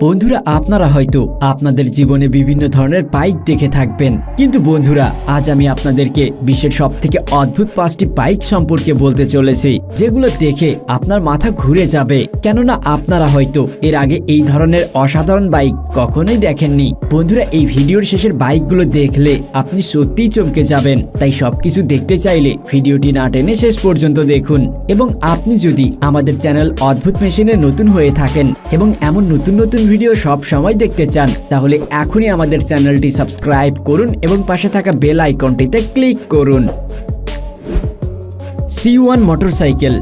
বন্ধুরা, আপনারা হয়তো আপনাদের জীবনে বিভিন্ন ধরনের বাইক দেখে থাকবেন, কিন্তু বন্ধুরা আজ আমি আপনাদেরকে বিশ্বের সবথেকে অদ্ভুত 5টি বাইক সম্পর্কে বলতে চলেছি, যেগুলো দেখে আপনার মাথা ঘুরে যাবে। কেননা আপনারা হয়তো এর আগে এই ধরনের অসাধারণ বাইক কখনোই দেখেননি। বন্ধুরা, এই ভিডিওর শেষের বাইকগুলো দেখলে আপনি সত্যিই চমকে যাবেন। তাই সবকিছু দেখতে চাইলে ভিডিওটি না টেনে শেষ পর্যন্ত দেখুন। এবং আপনি যদি আমাদের চ্যানেল অদ্ভুত মেশিনে নতুন হয়ে থাকেন এবং এমন নতুন নতুন ভিডিও সব সময় দেখতে চান, তাহলে এখনই আমাদের চ্যানেলটি সাবস্ক্রাইব করুন এবং পাশে থাকা বেল আইকনটিতে ক্লিক করুন। C1 motorcycle.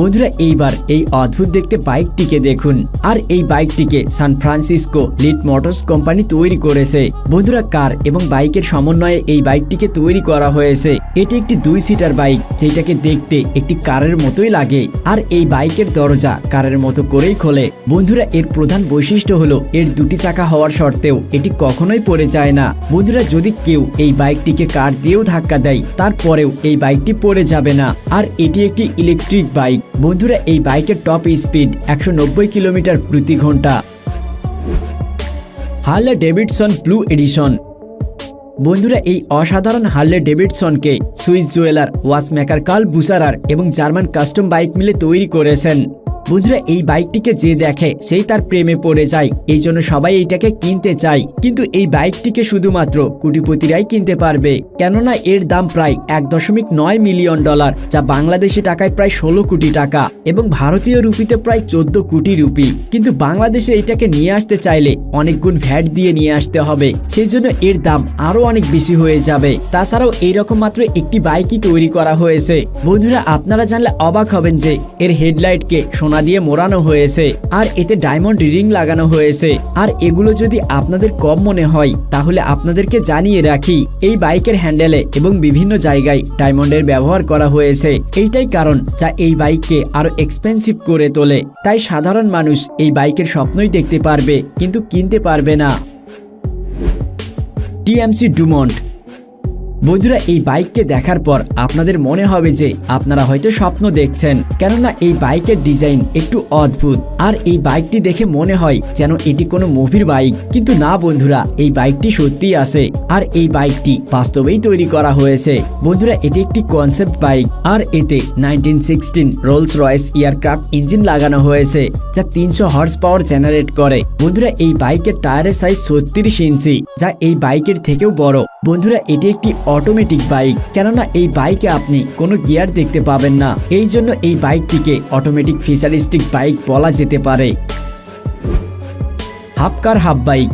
বন্ধুরা, এইবার এই অদ্ভুত দেখতে বাইকটিকে দেখুন। আর এই বাইকটিকে San Francisco Lit Motors company তৈরি করেছে। বন্ধুরা, কার এবং বাইকের সমন্বয়ে এই বাইকটিকে তৈরি করা হয়েছে। এটি একটি 2 সিটার বাইক, যেটাকে দেখতে একটি কারের মতোই লাগে। আর এই বাইকের দরজা কারের মতো করেই খোলে। বন্ধুরা, এর প্রধান বৈশিষ্ট্য হলো এর 2টি চাকা হওয়ার সত্ত্বেও এটি কখনোই পড়ে যায় না। বন্ধুরা, যদি কেউ এই বাইকটিকে কার দিয়েও ধাক্কা দেয়, তারপরেও এই বাইকটি পড়ে যাবে না। আর এটি একটি ইলেকট্রিক বাইক। বন্ধুরা, এই বাইকের টপ স্পিড 190 কিলোমিটার প্রতি ঘন্টা। Harley Davidson blue edition. বন্ধুরা, এই অসাধারণ হার্লে ডেভিডসনকে Swiss jeweller, watchmaker Carl Bucherer এবং জার্মান কাস্টম বাইক মিলে তৈরি করেছেন। বন্ধুরা, এই বাইকটিকে যে দেখে সেই তার প্রেমে পড়ে যায়। এই জন্য সবাই এইটাকে কিনতে চায়। কিন্তু এই বাইকটিকে শুধুমাত্র কোটিপতিরাই কিনতে পারবে, কেননা এর দাম প্রায় $1.9 মিলিয়ন, যা বাংলাদেশি টাকায় প্রায় 16 কোটি টাকা এবং ভারতীয় রুপিতে প্রায় 14 কোটি রুপি। কিন্তু বাংলাদেশে এটাকে নিয়ে আসতে চাইলে অনেক গুণ ভ্যাট দিয়ে নিয়ে আসতে হবে, সেই জন্য এর দাম আরো অনেক বেশি হয়ে যাবে। তাছাড়াও এইরকম মাত্র একটি বাইকই তৈরি করা হয়েছে। বন্ধুরা, আপনারা জানলে অবাক হবেন যে এর হেডলাইটকে সোনা দিয়ে মোড়ানো হয়েছে আর এতে ডায়মন্ড রিং লাগানো হয়েছে। আর এগুলো যদি আপনাদের কম মনে হয়, তাহলে আপনাদেরকে জানিয়ে রাখি, এই বাইকের হ্যান্ডেলে এবং বিভিন্ন জায়গায় ডায়মন্ডের ব্যবহার করা হয়েছে। এইটাই কারণ যা এই বাইককে আরো এক্সপেন্সিভ করে তোলে। তাই সাধারণ মানুষ এই বাইকের স্বপ্নই দেখতে পারবে, কিন্তু কিনতে পারবে না। TMC Dumont. বন্ধুরা, এই বাইককে দেখার পর আপনাদের মনে হবে যে আপনারা হয়তো স্বপ্ন দেখছেন, কেননা এই বাইকের ডিজাইন একটু অদ্ভুত। আর এই বাইকটি দেখে মনে হয় যেন এটি কোনো মুভির বাইক, কিন্তু না বন্ধুরা, এই বাইকটি সত্যিই আছে। আর এই বাইকটি বাস্তবেই তৈরি করা হয়েছে। বন্ধুরা, এটি একটি কনসেপ্ট বাইক আর এতে 1916 রোলস রয়েস এয়ারক্রাফট ইঞ্জিন লাগানো হয়েছে, যা 300 হর্স পাওয়ার জেনারেট করে। বন্ধুরা, এই বাইকের টায়ারের সাইজ 36 ইঞ্চি, যা এই বাইকের থেকেও বড়। বন্ধুরা, এটি একটি অটোমেটিক বাইক, কেননা এই বাইকে আপনি কোনো গিয়ার দেখতে পাবেন না। এই জন্য এই বাইকটিকে অটোমেটিক ফিচারিস্টিক বাইক বলা যেতে পারে। হাফ কার হাফ বাইক।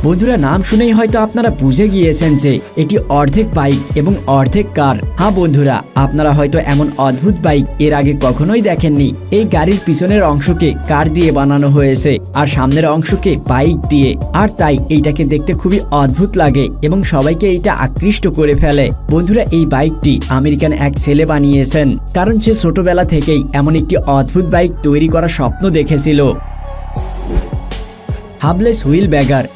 বন্ধুরা, নাম শুনেই হয়তো আপনারা বুঝে গিয়েছেন যে এটি অর্ধেক বাইক এবং অর্ধেক কার। হ্যাঁ বন্ধুরা, আপনারা হয়তো এমন অদ্ভুত বাইক এর আগে কখনোই দেখেননি। এই গাড়ির পিছনের অংশকে কার দিয়ে বানানো হয়েছে আর সামনের অংশকে বাইক দিয়ে। আর তাই এইটাকে দেখতে খুবই অদ্ভুত লাগে এবং সবাইকে এইটা আকৃষ্ট করে ফেলে। বন্ধুরা, এই বাইকটি আমেরিকান এক ছেলে বানিয়েছেন, কারণ সে ছোটবেলা থেকেই এমন একটি অদ্ভুত বাইক তৈরি করার স্বপ্ন দেখেছিল। হাবলেস হুইল ব্যাগার।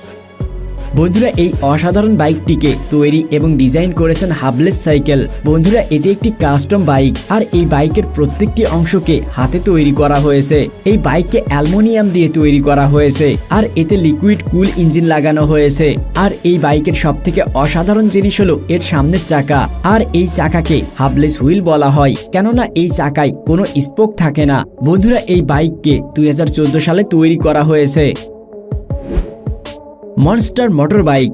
বন্ধুরা, এই অসাধারণ বাইকটিকে তৈরি এবং ডিজাইন করেছেন হাবলেস সাইকেল। বন্ধুরা, এটি একটি কাস্টম বাইক আর এই বাইকের প্রত্যেকটি অংশকে হাতে তৈরি করা হয়েছে। এই বাইককে অ্যালুমিনিয়াম দিয়ে তৈরি করা হয়েছে আর এতে লিকুইড কুল ইঞ্জিন লাগানো হয়েছে। আর এই বাইকের সবথেকে অসাধারণ জিনিস হলো এর সামনের চাকা। আর এই চাকাকে হাবলেস হুইল বলা হয়, কেননা এই চাকায় কোনো স্পোক থাকে না। বন্ধুরা, এই বাইককে 2014 সালে তৈরি করা হয়েছে। Monster motor bike.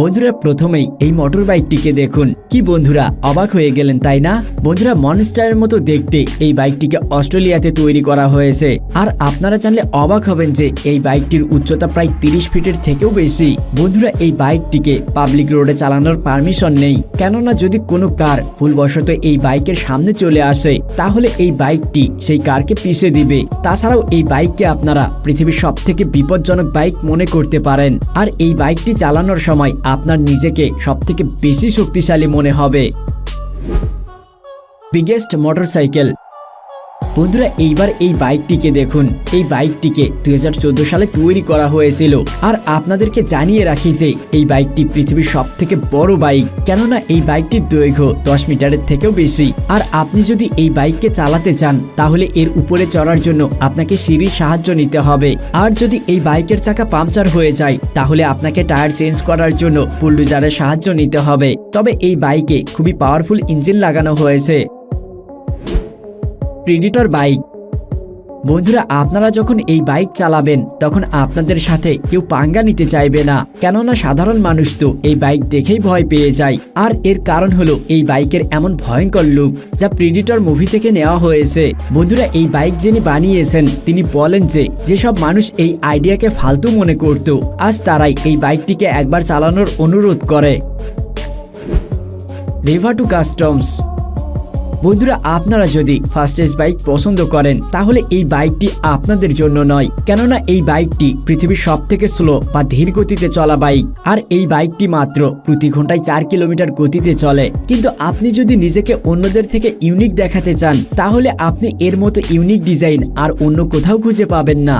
বন্ধুরা, প্রথমেই এই মোটর বাইকটিকে দেখুন। কি বন্ধুরা, অবাক হয়ে গেলেন তাই না? বন্ধুরা, মনস্টারের মতো দেখতে এই বাইকটিকে অস্ট্রেলিয়াতে তৈরি করা হয়েছে। আর আপনারা জানলে অবাক হবেন যে এই বাইকটির উচ্চতা প্রায় 30 ফিটের থেকেও বেশি। বন্ধুরা, এই বাইকটিকে পাবলিক রোডে চালানোর পারমিশন নেই, কেননা যদি কোনো কার ভুলবশত এই বাইকের সামনে চলে আসে, তাহলে এই বাইকটি সেই কারকে পিষে দিবে। তাছাড়াও এই বাইককে আপনারা পৃথিবীর সবথেকে বিপজ্জনক বাইক মনে করতে পারেন। আর এই বাইকটি চালানোর সময় আপনার নিজেকে সবথেকে বেশি শক্তিশালী মনে হবে। Biggest motorcycle. বন্ধুরা এইবার এই বাইকটিকে দেখুন। এই বাইকটিকে 2014 সালে তৈরি করা হয়েছিল। আর আপনাদেরকে জানিয়ে রাখি যে এই বাইকটি পৃথিবীর সবথেকে বড় বাইক, কেননা এই বাইকটির দৈর্ঘ্য 10 মিটারের থেকেও বেশি। আর আপনি যদি এই বাইককে চালাতে চান তাহলে এর উপরে চড়ার জন্য আপনাকে সিঁড়ির সাহায্য নিতে হবে। আর যদি এই বাইকের চাকা পাংচার হয়ে যায় তাহলে আপনাকে টায়ার চেঞ্জ করার জন্য বুলডোজারের সাহায্য নিতে হবে। তবে এই বাইকে খুবই পাওয়ারফুল ইঞ্জিন লাগানো হয়েছে। Predator bike. বন্ধুরা আপনারা যখন এই বাইক চালাবেন তখন আপনাদের সাথে কেউ পাঙ্গা নিতে চাইবে না, কেননা সাধারণ মানুষ তো এই বাইক দেখেই ভয় পেয়ে যায়। আর এর কারণ হলো এই বাইকের এমন ভয়ঙ্কর লুক, যা প্রেডিটর মুভি থেকে নেওয়া হয়েছে। বন্ধুরা এই বাইক যিনি বানিয়েছেন তিনি বলেন যে যেসব মানুষ এই আইডিয়াকে ফালতু মনে করত, আজ তারাই এই বাইকটিকে একবার চালানোর অনুরোধ করে। রেভাটু কাস্টমস। বন্ধুরা আপনারা যদি ফাস্টেস্ট বাইক পছন্দ করেন তাহলে এই বাইকটি আপনাদের জন্য নয়, কেননা এই বাইকটি পৃথিবীর সবথেকে স্লো বা ধীর গতিতে চলা বাইক। আর এই বাইকটি মাত্র প্রতি ঘন্টায় 4 কিলোমিটার গতিতে চলে। কিন্তু আপনি যদি নিজেকে অন্যদের থেকে ইউনিক দেখাতে চান তাহলে আপনি এর মতো ইউনিক ডিজাইন আর অন্য কোথাও খুঁজে পাবেন না।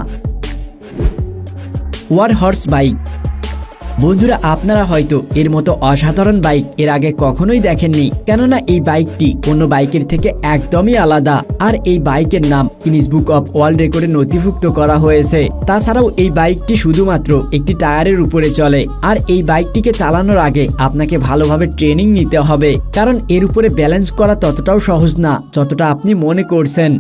War horse bike. বন্ধুরা আপনারা হয়তো এর মতো অসাধারণ বাইক এর আগে কখনোই দেখেননি, কেননা এই বাইকটি অন্য বাইকের থেকে একদমই আলাদা। আর এই বাইকের নাম গিনেস বুক অফ ওয়ার্ল্ড রেকর্ডে নথিভুক্ত করা হয়েছে। তাছাড়াও এই বাইকটি শুধুমাত্র একটি টায়ারের উপরে চলে। আর এই বাইকটিকে চালানোর আগে আপনাকে ভালোভাবে ট্রেনিং নিতে হবে, কারণ এর উপরে ব্যালেন্স করা ততটাও সহজ না যতটা আপনি মনে করছেন।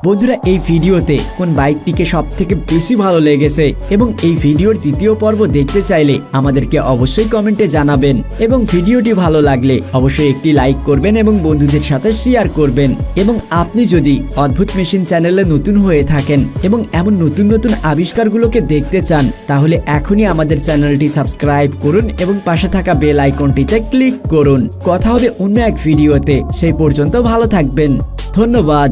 বন্ধুরা এই ভিডিওতে কোন বাইকটিকে সব থেকে বেশি ভালো লেগেছে এবং এই ভিডিওর দ্বিতীয় পর্ব দেখতে চাইলে আমাদেরকে অবশ্যই কমেন্টে জানাবেন। এবং ভিডিওটি ভালো লাগলে অবশ্যই একটি লাইক করবেন এবং বন্ধুদের সাথে শেয়ার করবেন। এবং আপনি যদি অদ্ভুত মেশিন চ্যানেলে নতুন হয়ে থাকেন এবং এমন নতুন নতুন আবিষ্কারগুলোকে দেখতে চান তাহলে এখনই আমাদের চ্যানেলটি সাবস্ক্রাইব করুন এবং পাশে থাকা বেল আইকনটিতে ক্লিক করুন। কথা হবে অন্য এক ভিডিওতে, সেই পর্যন্ত ভালো থাকবেন। ধন্যবাদ।